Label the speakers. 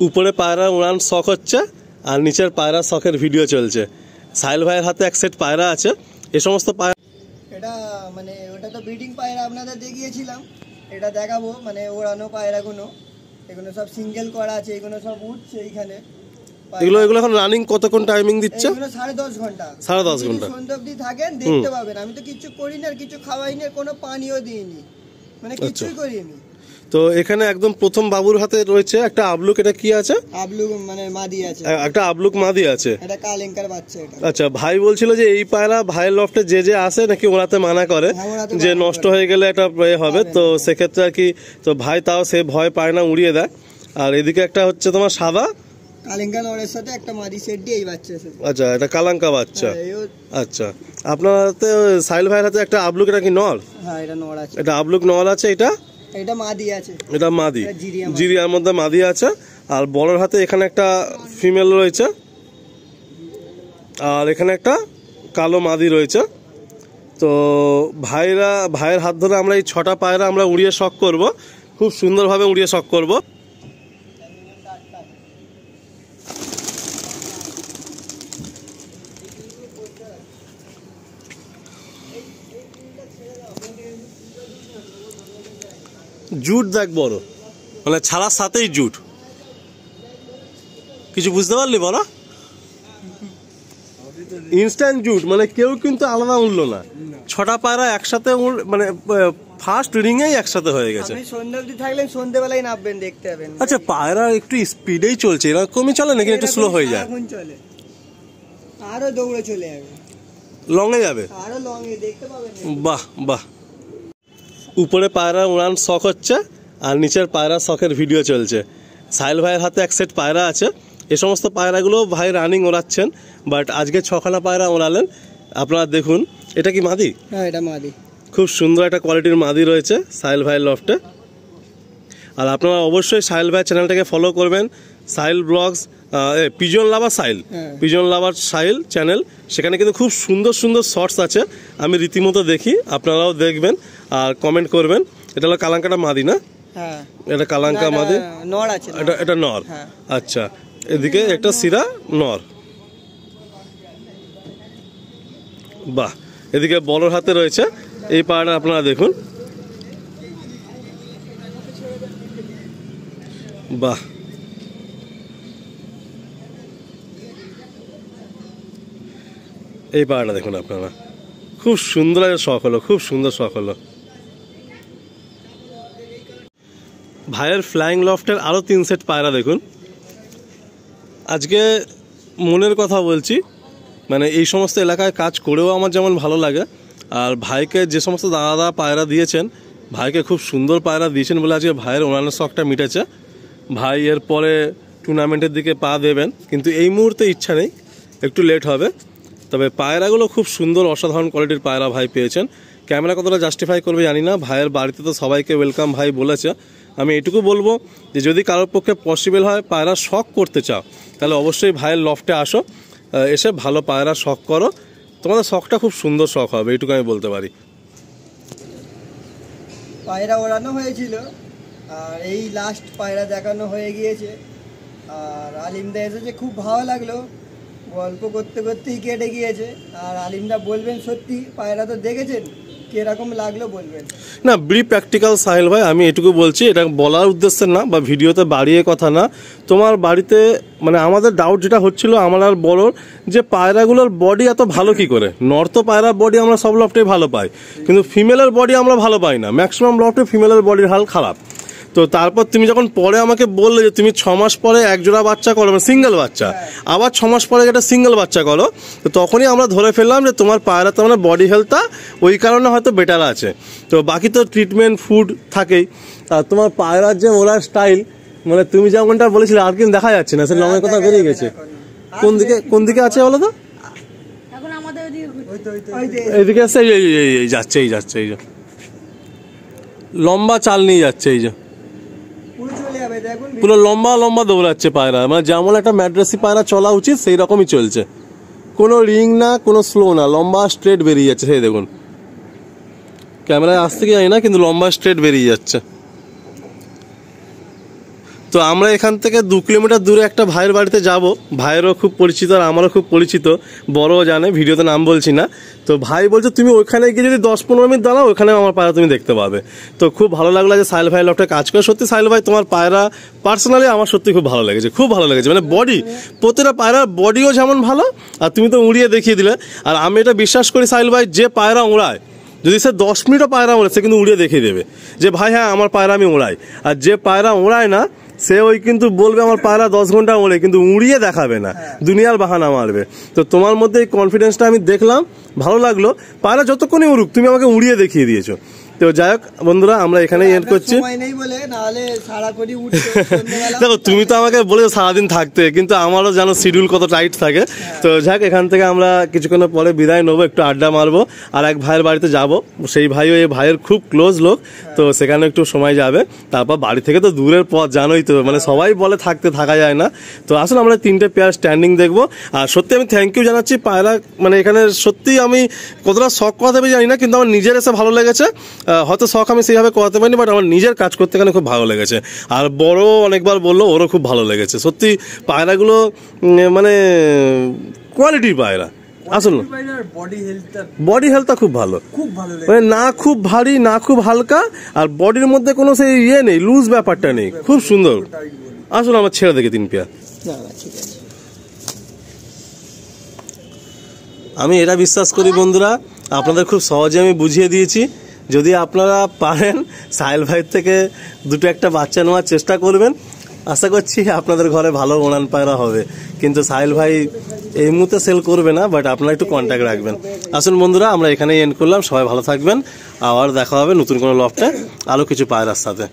Speaker 1: উপরে পায়রা উড়ান শখ হচ্ছে আর নিচের পায়রা শখের ভিডিও চলছে। সাহিল ভাইয়ের হাতে এক সেট পায়রা আছে। এই সমস্ত পায়রা
Speaker 2: এটা মানে ওটা তো ব্রিডিং পায়রা আপনাদের দেখিয়েছিলাম, এটা দেখাবো মানে ওড়ানো পায়রাগুলো। এগুলো সব সিঙ্গেল করা আছে, এগুলো সব উঠছে এইখানে।
Speaker 1: এগুলো এখন রানিং কতক্ষণ টাইমিং দিচ্ছে?
Speaker 2: এগুলো 10.5 ঘন্টা।
Speaker 1: 10.5 ঘন্টা
Speaker 2: সন্ধ্যা অবধি থাকেন, দেখতে পাবেন। আমি তো কিছু করি না, আর কিছু খাওয়াই না, কোনো পানিও দিইনি, মানে কিছুই করিনি।
Speaker 1: তো এখানে একদম প্রথম বাবুর হাতে রয়েছে একটা আবলুক। এটা কি আছে?
Speaker 2: আবলুক মানে মাদি আছে,
Speaker 1: একটা আবলুক মাদি আছে।
Speaker 2: এটা কালেঙ্কার বাচ্চা এটা।
Speaker 1: আচ্ছা, ভাই বলছিল যে এই পায়রা ভাইয়ের লফটে যে আসে নাকি ওড়াতে মানা করে, যে নষ্ট হয়ে গেলে একটা হবে। তো সেক্ষেত্রে আর কি, তো ভাই তাও সে ভয় পায় না, উড়িয়ে দেয়। আর এদিকে একটা হচ্ছে তোমার সাদা
Speaker 2: কালেঙ্কা নরের সাথে একটা মাদি সেট দিয়ে এই বাচ্চা এসেছে।
Speaker 1: আচ্ছা, এটা কালাঙ্কা বাচ্চা। আচ্ছা, আপনার হাতে সাহিল ভাইয়ের হাতে একটা আবলুক, এটা কি নর?
Speaker 2: হ্যাঁ, এটা নর আছে।
Speaker 1: এটা আবলুক নর আছে। এটা
Speaker 2: মাদি আছে।
Speaker 1: এটা মাদি, জিরিয়ার মধ্যে মাদি আছে। আর বড়র হাতে এখানে একটা ফিমেল রয়েছে, আর এখানে একটা কালো মাদি রয়েছে। তো ভাইয়ের হাত ধরে আমরা এই 6টা পায়রা আমরা উড়িয়ে শখ করব, খুব সুন্দরভাবে উড়িয়ে শখ করব। জুট দেখ বড়, মানে ছাড়ার সাথেই জুট। কিছু বুঝতে পারলি বড়? ইনস্ট্যান্ট জুট, মানে কেউ কিন্তু আলাদা উঠলো না। 6টা পায়রা একসাথে মানে ফার্স্ট রিংয়েই একসাথে হয়ে গেছে।
Speaker 2: আপনি সন্ধ্যা অবধি থাকলেন, সন্ধ্যাবেলায় নামবেন, দেখতে পাবেন।
Speaker 1: আচ্ছা, পায়রা একটু স্পিডেই চলছে, এরকমই চলে নাকি একটু স্লো হয়ে যায়?
Speaker 2: এখন চলে, আরো দৌড়ে চলে যাবে,
Speaker 1: লংয়ে যাবে,
Speaker 2: আরো লংয়ে দেখতে পাবেন।
Speaker 1: বাহ বাহ। উপরে পায়রা উড়ান শখ হচ্ছে আর নিচের পায়রা শখের ভিডিও চলছে। সাহিল ভাইয়ের হাতে এক সেট পায়রা আছে। এই সমস্ত পায়রাগুলো ভাই রানিং ওড়াচ্ছেন, বাট আজকে 6খানা পায়রা ওড়ালেন। আপনারা দেখুন, এটা কি মাদি?
Speaker 2: হ্যাঁ, এটা মাদি।
Speaker 1: খুব সুন্দর একটা কোয়ালিটির মাদি রয়েছে সাহিল ভাইয়ের লফটে। আর আপনারা অবশ্যই সাহিল ভাইয়ের চ্যানেলটাকে ফলো করবেন, Sahil vlogs, pigeon lover Sahil, pigeon lover Sahil channel. সেখানে কিন্তু খুব সুন্দর সুন্দর শর্টস আছে, আমি রীতিমতো দেখি, আপনারাও দেখবেন আর কমেন্ট করবেন। এটা হলো কালাঙ্কাটা মাদি না?
Speaker 2: হ্যাঁ,
Speaker 1: এটা কালাঙ্কা মাদি,
Speaker 2: নর আছে।
Speaker 1: এটা নর। আচ্ছা, এদিকে একটা সিরা নর, বাহ। এদিকে বড়র হাতে রয়েছে এই পায়রাটা, আপনারা দেখুন, বাহ। এই পায়রাটা দেখুন আপনারা, খুব সুন্দর শখ হলো, খুব সুন্দর শখ হলো। ভাইয়ের ফ্লাইং লফটের আরও 3 সেট পায়রা দেখুন। আজকে মনের কথা বলছি, মানে এই সমস্ত এলাকায় কাজ করেও আমার যেমন ভালো লাগে, আর ভাইকে যে সমস্ত দাদা পায়রা দিয়েছেন, ভাইকে খুব সুন্দর পায়রা দিয়েছেন বলে আজকে ভাইয়ের অন্যান্য শখটা মিটেছে। ভাই এর পরে টুর্নামেন্টের দিকে পা দেবেন, কিন্তু এই মুহূর্তে ইচ্ছা নেই, একটু লেট হবে। তবে পায়রাগুলো খুব সুন্দর, অসাধারণ কোয়ালিটির পায়রা ভাই পেয়েছেন। ক্যামেরা কতটা জাস্টিফাই করবে জানি না, ভাইয়ের বাড়িতে তো সবাইকে ওয়েলকাম ভাই বলেছে। আমি এটুকু বলবো যে যদি কারোর পক্ষে পসিবল হয় পায়রা শখ করতে চাও, তাহলে অবশ্যই ভাইয়ের লফটে আসো, এসে ভালো পায়রা শখ করো, তোমাদের শখটা খুব সুন্দর শখ হবে, এইটুকু আমি বলতে পারি।
Speaker 2: পায়রা ওড়ানো হয়েছিল, আর এই লাস্ট পায়রা দেখানো হয়ে গিয়েছে। আর আলিমদা এসেছে, খুব ভালো লাগলো, গল্প করতে করতেই কেটে গিয়েছে। আর আলিমদা বলবেন সত্যি পায়রা তো দেখেছেন, কিরকম লাগলো বলবেন।
Speaker 1: না, বি প্র্যাকটিক্যাল সাহিল ভাই, আমি এটুকু বলছি, এটা বলার উদ্দেশ্যে না বা ভিডিওতে বাড়িয়ে কথা না। তোমার বাড়িতে মানে আমাদের ডাউট যেটা হচ্ছিল আমার আর বড়, যে পায়রাগুলোর বডি এত ভালো কি করে? নর তো পায়রার বডি আমরা সব লফটেই ভালো পাই, কিন্তু ফিমেলের বডি আমরা ভালো পাই না। ম্যাক্সিমাম লফটে ফিমেলের বডির হাল খারাপ। তো তারপর তুমি যখন পরে আমাকে বললে যে তুমি 6 মাস পরে এক জোড়া বাচ্চা করো, মানে সিঙ্গেল বাচ্চা, আবার 6 মাস পরে একটা সিঙ্গেল বাচ্চা করো, তো তখনই আমরা ধরে ফেললাম যে তোমার পায়রাতে মানে বডি হেলথটা ওই কারণে হয়তো বেটার আছে। তো বাকি তো ট্রিটমেন্ট ফুড থাকেই। আর তোমার পায়রার যে ওলার স্টাইল, মানে তুমি যেমনটা বলেছিলে আর কিন্তু দেখা যাচ্ছে না, সে লঙের কথা বেরিয়ে গেছে। কোন দিকে আছে বলো তো? এইদিকে আসছে, এই যাচ্ছে, এই লম্বা চাল নিয়ে যাচ্ছে, এই যে পুরো লম্বা দৌড়াচ্ছে পায়রা, মানে যেমন একটা ম্যাড্রাসি পায়রা চলা উচিত সেই রকমই চলছে। কোনো রিং না, কোনো স্লো না, লম্বা স্ট্রেট বেরিয়ে যাচ্ছে। সেই দেখুন, ক্যামেরায় আসতে কি জানি না, কিন্তু লম্বা স্ট্রেট বেরিয়ে যাচ্ছে। তো আমরা এখান থেকে 2 কিলোমিটার দূরে একটা ভাইয়ের বাড়িতে যাব। ভাইয়েরও খুব পরিচিত আর আমারও খুব পরিচিত, বড়ও জানে, ভিডিওতে নাম বলছি না। তো ভাই বলছে তুমি ওইখানে গিয়ে যদি 10-15 মিনিট দাঁড়াও, ওখানে আমার পায়রা তুমি দেখতে পাবে। তো খুব ভালো লাগলো যে সাহেল ভাই লফটে কাজ করে। সত্যি সাহেল ভাই তোমার পায়রা পার্সোনালি আমার সত্যি খুব ভালো লেগেছে, খুব ভালো লেগেছে। মানে বডি, প্রতিটা পায়রার বডিও যেমন ভালো, আর তুমি তো উড়িয়ে দেখিয়ে দিলে। আর আমি এটা বিশ্বাস করি সাহেল ভাই, যে পায়রা উড়ায়, যদি সে 10 মিনিটও পায়রা ওড়ে, সে কিন্তু উড়িয়ে দেখিয়ে দেবে যে ভাই হ্যাঁ আমার পায়রা আমি উড়াই। আর যে পায়রা উড়ায় না, সে ওই কিন্তু বলবে আমার পায়রা 10 ঘন্টা ওড়ে, কিন্তু উড়িয়ে দেখাবে না, দুনিয়ার বাহানা মারবে। তো তোমার মধ্যে এই কনফিডেন্সটা আমি দেখলাম, ভালো লাগলো। পায়রা যতক্ষণই উড়ুক, তুমি আমাকে উড়িয়ে দেখিয়ে দিয়েছো। তো যাই হোক বন্ধুরা, আমরা এখানেই এন্ড করছি। দেখো তুমি তো আমাকে বলেছো সারাদিন থাকতে, কিন্তু আমারও যেন শিডিউল কত টাইট থাকে। তো যাক, এখান থেকে আমরা কিছুক্ষণ পরে বিদায় নেবো, একটু আড্ডা মারবো, আর এক ভাইয়ের বাড়িতে যাব। সেই ভাইও এই ভাইয়ের খুব ক্লোজ লোক, তো সেখানে একটু সময় যাবে। তারপর বাড়ি থেকে তো দূরের পথ, জানোই তো, মানে সবাই বলে থাকা যায় না। তো আসলে আমরা 3টে পেয়ার স্ট্যান্ডিং দেখবো। আর সত্যি আমি থ্যাংক ইউ জানাচ্ছি পায়রা, মানে এখানে সত্যি আমি কতটা শখ করাতে পারি জানি না, কিন্তু আমার নিজের এসে ভালো লেগেছে। হয়তো শখ আমি সেইভাবে করাতে পারিনি, বাট আমার নিজের কাজ করতে এখানে খুব ভালো লেগেছে। আর বড় অনেকবার বললো ওরও খুব ভালো লেগেছে। সত্যি পায়রাগুলো মানে কোয়ালিটির পায়রা, আসলে বডি হেলথটা খুব ভালো, মানে না খুব ভারী না খুব হালকা, আর বডির মধ্যে কোনো সেই ইয়ে নেই, লুজ ব্যাপারটা নেই, খুব সুন্দর। আসলে আমার ছেড়ে দেখে 3 পেয়ার। আমি এটা বিশ্বাস করি বন্ধুরা, আপনাদের খুব সহজে আমি বুঝিয়ে দিয়েছি। যদি আপনারা পারেন সাহেল ভাইয়ের থেকে 2-1টা বাচ্চা নেওয়ার চেষ্টা করবেন, আশা করছি আপনাদের ঘরে ভালো ওড়ান পায়রা হবে। কিন্তু সাহেল ভাই এই মুহূর্তে সেল করবে না, বাট আপনারা একটু কন্ট্যাক্ট রাখবেন। আসুন বন্ধুরা, আমরা এখানেই এন্ড করলাম। সবাই ভালো থাকবেন, আবার দেখা হবে নতুন কোনো লফটে আরও কিছু পায়রার সাথে।